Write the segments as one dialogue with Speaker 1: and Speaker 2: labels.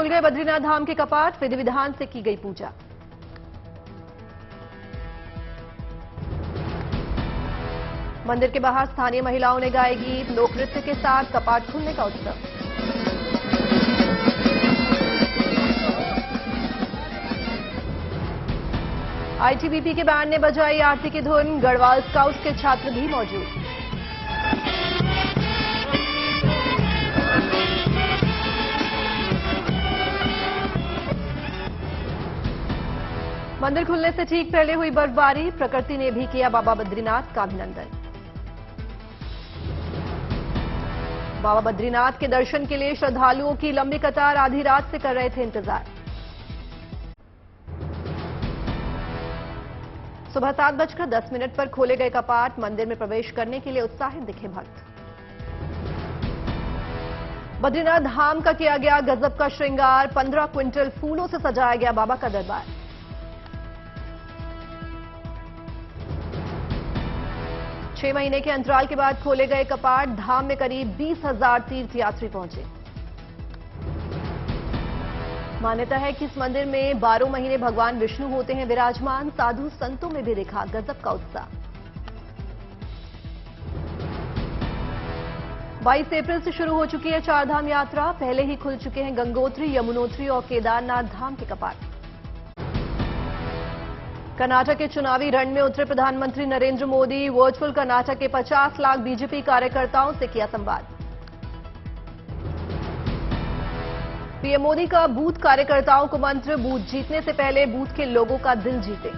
Speaker 1: खुल गए बद्रीनाथ धाम के कपाट, विधि विधान से की गई पूजा। मंदिर के बाहर स्थानीय महिलाओं ने गाए गीत, लोक नृत्य के साथ कपाट खुलने का उत्सव। आईटीबीपी के बैंड ने बजाई आरती की धुन, गढ़वाल स्काउट्स के छात्र भी मौजूद। मंदिर खुलने से ठीक पहले हुई बर्फबारी, प्रकृति ने भी किया बाबा बद्रीनाथ का अभिनंदन। बाबा बद्रीनाथ के दर्शन के लिए श्रद्धालुओं की लंबी कतार आधी रात से कर रहे थे इंतजार। सुबह 7:10 पर खोले गए कपाट, मंदिर में प्रवेश करने के लिए उत्साहित दिखे भक्त। बद्रीनाथ धाम का किया गया गजब का श्रृंगार, 15 क्विंटल फूलों से सजाया गया बाबा का दरबार। छह महीने के अंतराल के बाद खोले गए कपाट, धाम में करीब 20,000 तीर्थयात्री पहुंचे। मान्यता है कि इस मंदिर में 12 महीने भगवान विष्णु होते हैं विराजमान। साधु संतों में भी दिखा गजब का उत्साह। 22 अप्रैल से शुरू हो चुकी है चारधाम यात्रा, पहले ही खुल चुके हैं गंगोत्री, यमुनोत्री और केदारनाथ धाम के कपाट। कर्नाटक के चुनावी रण में उतरे प्रधानमंत्री नरेंद्र मोदी, वर्चुअल कर्नाटक के 50 लाख बीजेपी कार्यकर्ताओं से किया संवाद। पीएम मोदी का बूथ कार्यकर्ताओं को मंत्र, बूथ जीतने से पहले बूथ के लोगों का दिल जीते।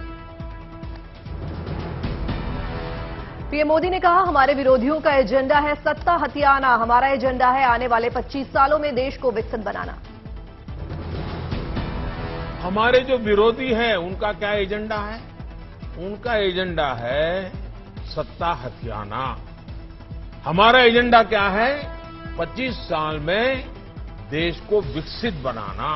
Speaker 1: पीएम मोदी ने कहा, हमारे विरोधियों का एजेंडा है सत्ता हथियाना, हमारा एजेंडा है आने वाले 25 सालों में देश को विकसित बनाना।
Speaker 2: हमारे जो विरोधी हैं उनका क्या एजेंडा है? उनका एजेंडा है सत्ता हथियाना। हमारा एजेंडा क्या है? 25 साल में देश को विकसित बनाना।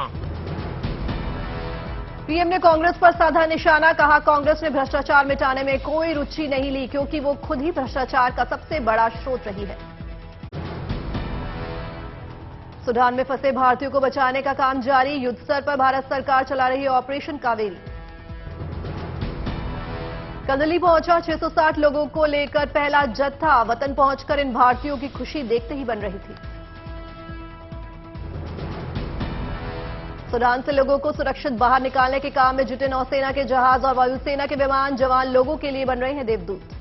Speaker 1: पीएम ने कांग्रेस पर साधा निशाना, कहा कांग्रेस ने भ्रष्टाचार मिटाने में कोई रुचि नहीं ली क्योंकि वो खुद ही भ्रष्टाचार का सबसे बड़ा स्रोत रही है। सूडान में फंसे भारतीयों को बचाने का काम जारी, युद्ध स्तर पर भारत सरकार चला रही है ऑपरेशन कावेरी। कदली पहुंचा 660 लोगों को लेकर पहला जत्था, वतन पहुंचकर इन भारतीयों की खुशी देखते ही बन रही थी। सूडान से लोगों को सुरक्षित बाहर निकालने के काम में जुटे नौसेना के जहाज और वायुसेना के विमान, जवान लोगों के लिए बन रहे हैं देवदूत।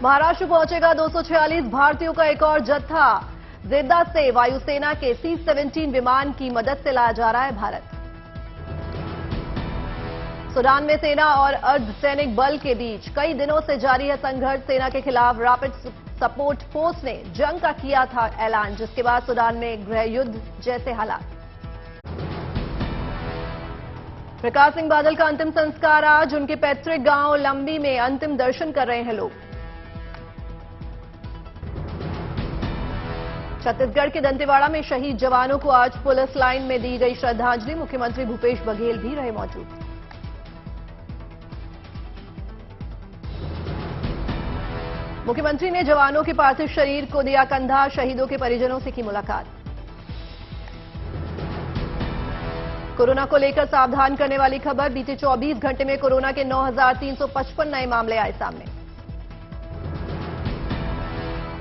Speaker 1: महाराष्ट्र पहुंचेगा 246 भारतीयों का एक और जत्था, जेद्दा से वायुसेना के C-17 विमान की मदद से लाया जा रहा है भारत। सूडान में सेना और अर्धसैनिक बल के बीच कई दिनों से जारी है संघर्ष। सेना के खिलाफ रैपिड सपोर्ट फोर्स ने जंग का किया था ऐलान, जिसके बाद सूडान में गृह युद्ध जैसे हालात। प्रकाश सिंह बादल का अंतिम संस्कार आज, उनके पैतृक गांव लंबी में अंतिम दर्शन कर रहे हैं लोग। छत्तीसगढ़ के दंतेवाड़ा में शहीद जवानों को आज पुलिस लाइन में दी गई श्रद्धांजलि, मुख्यमंत्री भूपेश बघेल भी रहे मौजूद। मुख्यमंत्री ने जवानों के पार्थिव शरीर को दिया कंधा, शहीदों के परिजनों से की मुलाकात। कोरोना को लेकर सावधान करने वाली खबर, बीते 24 घंटे में कोरोना के 9,355 नए मामले आए सामने।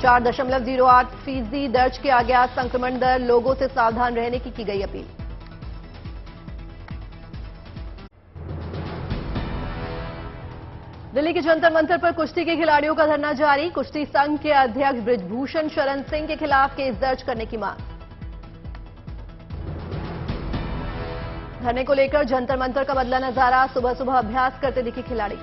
Speaker 1: 4.08% दर्ज किया गया संक्रमण दर, लोगों से सावधान रहने की गई अपील। दिल्ली के जंतर मंतर पर कुश्ती के खिलाड़ियों का धरना जारी, कुश्ती संघ के अध्यक्ष बृजभूषण शरण सिंह के खिलाफ केस दर्ज करने की मांग। धरने को लेकर जंतर मंतर का बदला नजारा, सुबह सुबह अभ्यास करते दिखे खिलाड़ी।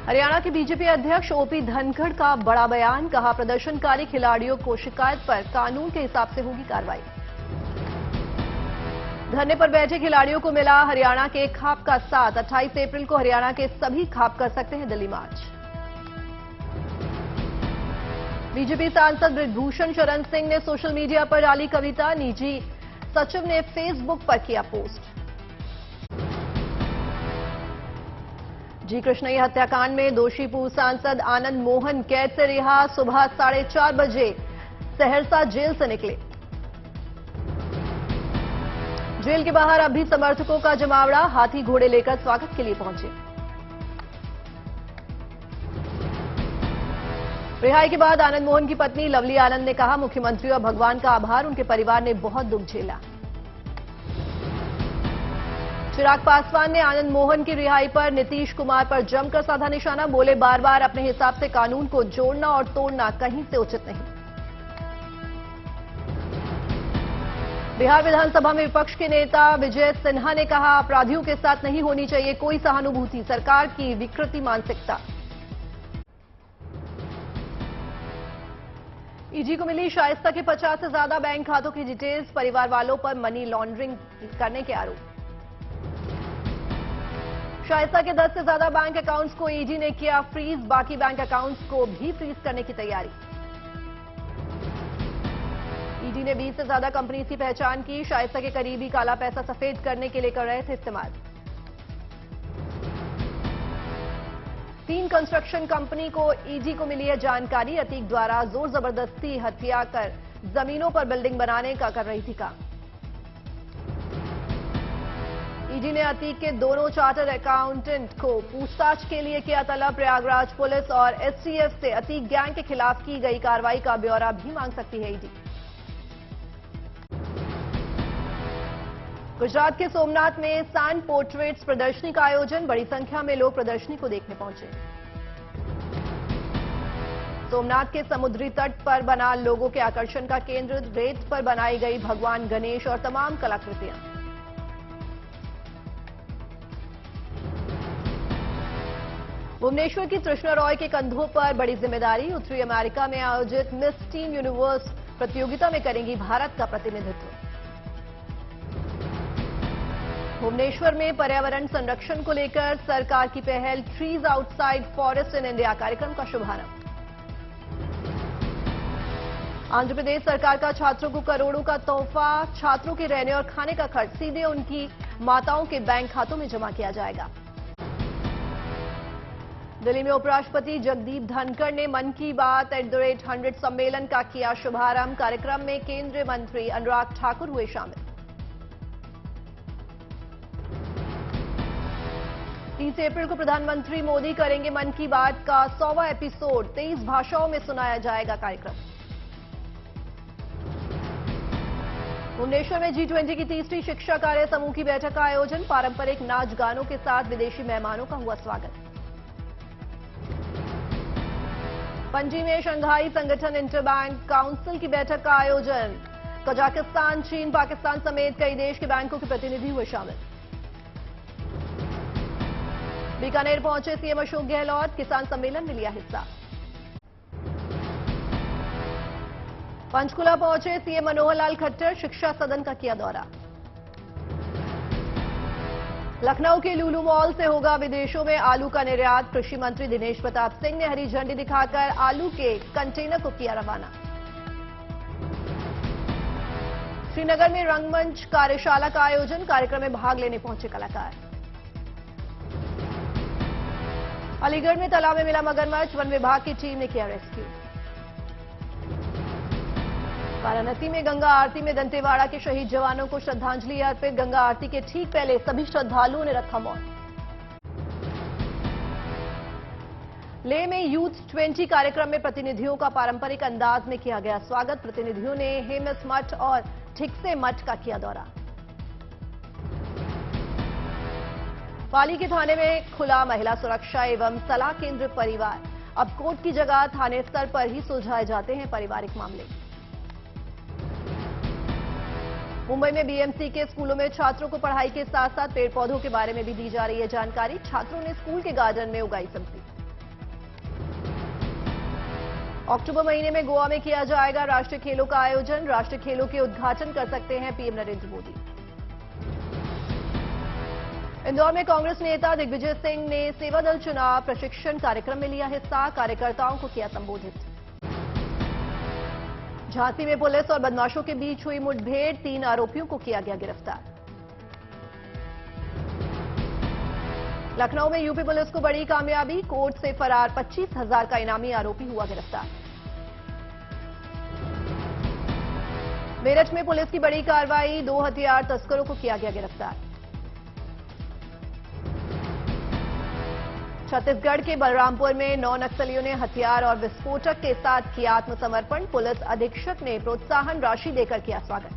Speaker 1: हरियाणा के बीजेपी अध्यक्ष ओपी धनखड़ का बड़ा बयान, कहा प्रदर्शनकारी खिलाड़ियों को शिकायत पर कानून के हिसाब से होगी कार्रवाई। धरने पर बैठे खिलाड़ियों को मिला हरियाणा के खाप का साथ, 28 अप्रैल को हरियाणा के सभी खाप कर सकते हैं दिल्ली मार्च। बीजेपी सांसद बृजभूषण शरण सिंह ने सोशल मीडिया पर डाली कविता, निजी सचिव ने फेसबुक पर किया पोस्ट। जी कृष्णैया हत्याकांड में दोषी पूर्व सांसद आनंद मोहन कैद से रिहा, सुबह 4:30 बजे सहरसा जेल से निकले। जेल के बाहर अभी समर्थकों का जमावड़ा, हाथी घोड़े लेकर स्वागत के लिए पहुंचे। रिहाई के बाद आनंद मोहन की पत्नी लवली आनंद ने कहा, मुख्यमंत्री और भगवान का आभार, उनके परिवार ने बहुत दुख झेला। चिराग पासवान ने आनंद मोहन की रिहाई पर नीतीश कुमार पर जमकर साधा निशाना, बोले बार बार अपने हिसाब से कानून को जोड़ना और तोड़ना कहीं से उचित नहीं। बिहार विधानसभा में विपक्ष के नेता विजय सिन्हा ने कहा, अपराधियों के साथ नहीं होनी चाहिए कोई सहानुभूति, सरकार की विकृति मानसिकता। ईडी को मिली शाइस्ता के 50 से ज्यादा बैंक खातों की डिटेल्स, परिवार वालों पर मनी लॉन्ड्रिंग करने के आरोप। शाइस्ता के 10 से ज्यादा बैंक अकाउंट्स को ईडी ने किया फ्रीज, बाकी बैंक अकाउंट्स को भी फ्रीज करने की तैयारी। ईडी ने 20 से ज्यादा कंपनीज की पहचान की, शाइस्ता के करीबी काला पैसा सफेद करने के लिए कर रहे थे इस्तेमाल। 3 कंस्ट्रक्शन कंपनी को ईडी को मिली है जानकारी, अतीक द्वारा जोर जबरदस्ती हत्या कर जमीनों पर बिल्डिंग बनाने का कर रही थी काम। ईडी ने अतीक के दोनों चार्टर्ड अकाउंटेंट को पूछताछ के लिए किया तलब, प्रयागराज पुलिस और एसटीएफ से अतीक गैंग के खिलाफ की गई कार्रवाई का ब्यौरा भी मांग सकती है ईडी। गुजरात के सोमनाथ में सैंड पोर्ट्रेट्स प्रदर्शनी का आयोजन, बड़ी संख्या में लोग प्रदर्शनी को देखने पहुंचे। सोमनाथ के समुद्री तट पर बना लोगों के आकर्षण का केंद्र, रेत पर बनाई गई भगवान गणेश और तमाम कलाकृतियां। भुवनेश्वर की तृष्णा रॉय के कंधों पर बड़ी जिम्मेदारी, उत्तरी अमेरिका में आयोजित मिस टीन यूनिवर्स प्रतियोगिता में करेंगी भारत का प्रतिनिधित्व। भुवनेश्वर में पर्यावरण संरक्षण को लेकर सरकार की पहल, trees outside forest in India कार्यक्रम का शुभारंभ। आंध्र प्रदेश सरकार का छात्रों को करोड़ों का तोहफा, छात्रों के रहने और खाने का खर्च सीधे उनकी माताओं के बैंक खातों में जमा किया जाएगा। दिल्ली में उपराष्ट्रपति जगदीप धनखड़ ने मन की बात @100 सम्मेलन का किया शुभारंभ, कार्यक्रम में केंद्रीय मंत्री अनुराग ठाकुर हुए शामिल। 30 अप्रैल को प्रधानमंत्री मोदी करेंगे मन की बात का 100वां एपिसोड, 23 भाषाओं में सुनाया जाएगा कार्यक्रम। भुवनेश्वर में G20 की तीसरी शिक्षा कार्य समूह की बैठक का आयोजन, पारंपरिक नाच गानों के साथ विदेशी मेहमानों का हुआ स्वागत। पणजी में शंघाई संगठन इंटर बैंक काउंसिल की बैठक का आयोजन, कजाकिस्तान, चीन, पाकिस्तान समेत कई देश के बैंकों के प्रतिनिधि हुए शामिल। बीकानेर पहुंचे सीएम अशोक गहलोत, किसान सम्मेलन में लिया हिस्सा। पंचकुला पहुंचे सीएम मनोहर लाल खट्टर, शिक्षा सदन का किया दौरा। लखनऊ के लुलु मॉल से होगा विदेशों में आलू का निर्यात, कृषि मंत्री दिनेश प्रताप सिंह ने हरी झंडी दिखाकर आलू के कंटेनर को किया रवाना। श्रीनगर में रंगमंच कार्यशाला का आयोजन, कार्यक्रम में भाग लेने पहुंचे कलाकार। अलीगढ़ में तालाब में मिला मगरमच्छ, वन विभाग की टीम ने किया रेस्क्यू। वाराणसी में गंगा आरती में दंतेवाड़ा के शहीद जवानों को श्रद्धांजलि अर्पित, गंगा आरती के ठीक पहले सभी श्रद्धालुओं ने रखा मौन। लेह में यूथ 20 कार्यक्रम में प्रतिनिधियों का पारंपरिक अंदाज में किया गया स्वागत, प्रतिनिधियों ने हेमस मठ और ठिकसे मठ का किया दौरा। पाली के थाने में खुला महिला सुरक्षा एवं सलाह केंद्र परिवार, अब कोर्ट की जगह थाने स्तर पर ही सुलझाए जाते हैं पारिवारिक मामले। मुंबई में बीएमसी के स्कूलों में छात्रों को पढ़ाई के साथ साथ पेड़ पौधों के बारे में भी दी जा रही है जानकारी, छात्रों ने स्कूल के गार्डन में उगाई सब्जी। अक्टूबर महीने में गोवा में किया जाएगा राष्ट्रीय खेलों का आयोजन, राष्ट्रीय खेलों के उद्घाटन कर सकते हैं पीएम नरेंद्र मोदी। इंदौर में कांग्रेस नेता दिग्विजय सिंह ने सेवा दल चुनाव प्रशिक्षण कार्यक्रम में लिया हिस्सा, कार्यकर्ताओं को किया संबोधित। झांसी में पुलिस और बदमाशों के बीच हुई मुठभेड़, 3 आरोपियों को किया गया गिरफ्तार। लखनऊ में यूपी पुलिस को बड़ी कामयाबी, कोर्ट से फरार 25,000 का इनामी आरोपी हुआ गिरफ्तार। मेरठ में पुलिस की बड़ी कार्रवाई, 2 हथियार तस्करों को किया गया गिरफ्तार। छत्तीसगढ़ के बलरामपुर में 9 नक्सलियों ने हथियार और विस्फोटक के साथ किया आत्मसमर्पण, पुलिस अधीक्षक ने प्रोत्साहन राशि देकर किया स्वागत।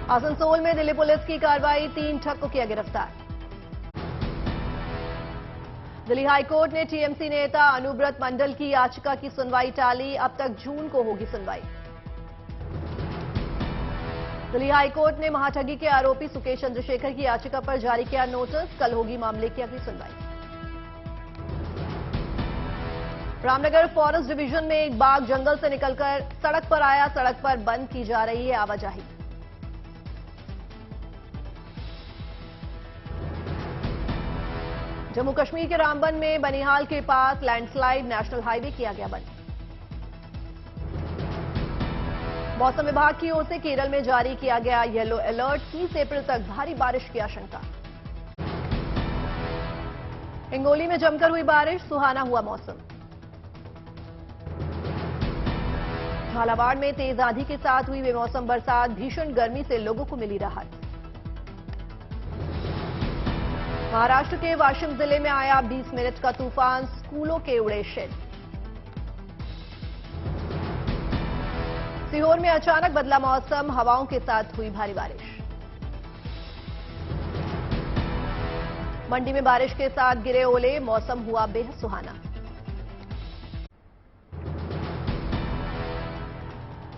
Speaker 1: आसनसोल में दिल्ली पुलिस की कार्रवाई, 3 ठग को किया गिरफ्तार। दिल्ली हाईकोर्ट ने टीएमसी नेता अनुब्रत मंडल की याचिका की सुनवाई टाली, अब तक जून को होगी सुनवाई। दिल्ली हाईकोर्ट ने महाठगी के आरोपी सुकेश चंद्रशेखर की याचिका पर जारी किया नोटिस, कल होगी मामले की अगली सुनवाई। रामनगर फॉरेस्ट डिवीजन में एक बाघ जंगल से निकलकर सड़क पर आया, सड़क पर बंद की जा रही है आवाजाही। जम्मू कश्मीर के रामबन में बनिहाल के पास लैंडस्लाइड, नेशनल हाईवे किया गया बंद। मौसम विभाग की ओर से केरल में जारी किया गया येलो अलर्ट, 30 अप्रैल तक भारी बारिश की आशंका। हिंगोली में जमकर हुई बारिश, सुहाना हुआ मौसम। झालावाड़ में तेज आंधी के साथ हुई बेमौसम बरसात, भीषण गर्मी से लोगों को मिली राहत। महाराष्ट्र के वाशिम जिले में आया 20 मिनट का तूफान, स्कूलों के उड़े शेड। सीहोर में अचानक बदला मौसम, हवाओं के साथ हुई भारी बारिश। मंडी में बारिश के साथ गिरे ओले, मौसम हुआ बेहद सुहाना।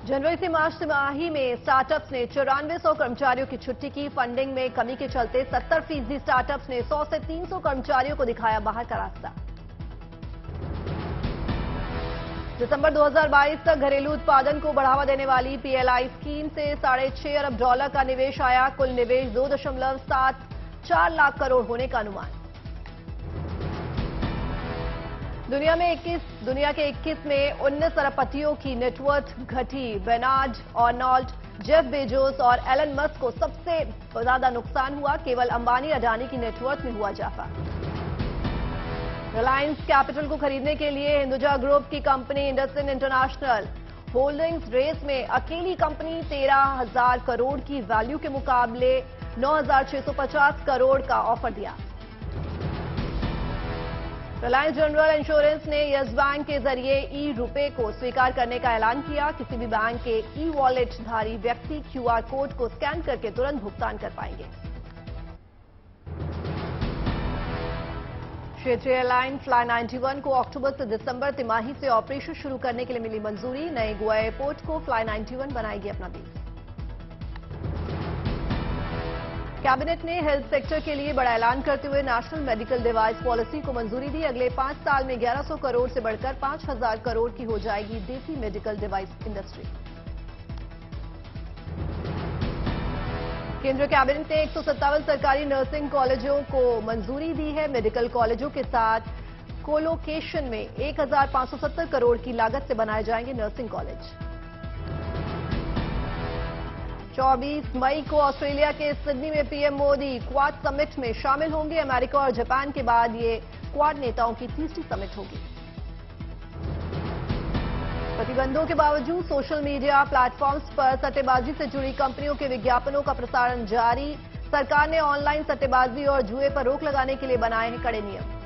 Speaker 1: जनवरी से मार्च तिमाही में स्टार्टअप्स ने 9400 कर्मचारियों की छुट्टी की, फंडिंग में कमी के चलते 70% स्टार्टअप्स ने 100 से 300 कर्मचारियों को दिखाया बाहर का रास्ता। दिसंबर 2022 तक घरेलू उत्पादन को बढ़ावा देने वाली पीएलआई स्कीम से $6.5 अरब का निवेश आया, कुल निवेश 2.74 लाख करोड़ होने का अनुमान। दुनिया के 21 में 19 अरबपतियों की नेटवर्थ घटी, बेनार्ड आर्नोल्ड, जेफ बेजोस और एलन मस्क को सबसे ज्यादा नुकसान हुआ, केवल अंबानी अडानी की नेटवर्थ में हुआ इजाफा। रिलायंस कैपिटल को खरीदने के लिए हिंदुजा ग्रुप की company IndusInd International Holdings race में अकेली कंपनी 13,000 करोड़ की वैल्यू के मुकाबले 9,650 करोड़ का ऑफर दिया। रिलायंस जनरल इंश्योरेंस ने यस बैंक के जरिए ई रुपए को स्वीकार करने का ऐलान किया, किसी भी बैंक के ई वॉलेट धारी व्यक्ति क्यूआर कोड को स्कैन करके तुरंत भुगतान कर पाएंगे। क्षेत्रीय एयरलाइन फ्लाई 91 को अक्टूबर से दिसंबर तिमाही से ऑपरेशन शुरू करने के लिए मिली मंजूरी, नए गोवा एयरपोर्ट को फ्लाई 91 बनाएगी अपना बेस। कैबिनेट ने हेल्थ सेक्टर के लिए बड़ा ऐलान करते हुए नेशनल मेडिकल डिवाइस पॉलिसी को मंजूरी दी, अगले 5 साल में 1100 करोड़ से बढ़कर 5,000 करोड़ की हो जाएगी देसी मेडिकल डिवाइस इंडस्ट्री। केंद्रीय कैबिनेट ने 157 सरकारी नर्सिंग कॉलेजों को मंजूरी दी है, मेडिकल कॉलेजों के साथ कोलोकेशन में 1,570 करोड़ की लागत से बनाए जाएंगे नर्सिंग कॉलेज। 24 मई को ऑस्ट्रेलिया के सिडनी में पीएम मोदी क्वाड समिट में शामिल होंगे, अमेरिका और जापान के बाद ये क्वाड नेताओं की तीसरी समिट होगी। प्रतिबंधों के बावजूद सोशल मीडिया प्लेटफॉर्म्स पर सट्टेबाजी से जुड़ी कंपनियों के विज्ञापनों का प्रसारण जारी, सरकार ने ऑनलाइन सट्टेबाजी और जुए पर रोक लगाने के लिए बनाए हैं कड़े नियम।